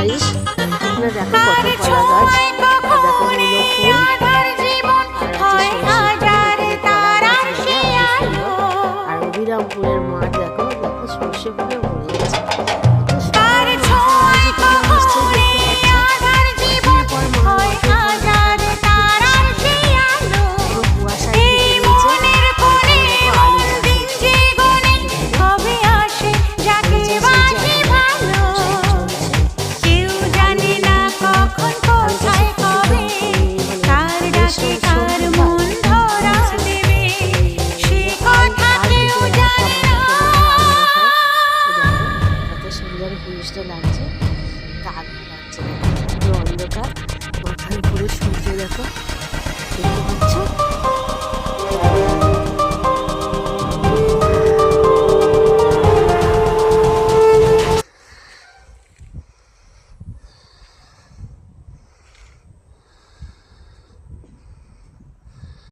Guys, এখানে দেখো কত কলা গাছ, আর দেখো হলো ফুল, আর আছে সরষে ফুল, আর অভিরামপুরের মাঠ দেখো, দেখো সরষে ফুলে ভরে গেছে। জিনিসটা লাগছে, দারুণ লাগছে, পুরো অন্ধকার, মাথার উপরে সূর্য দেখো, দেখতে পাচ্ছ।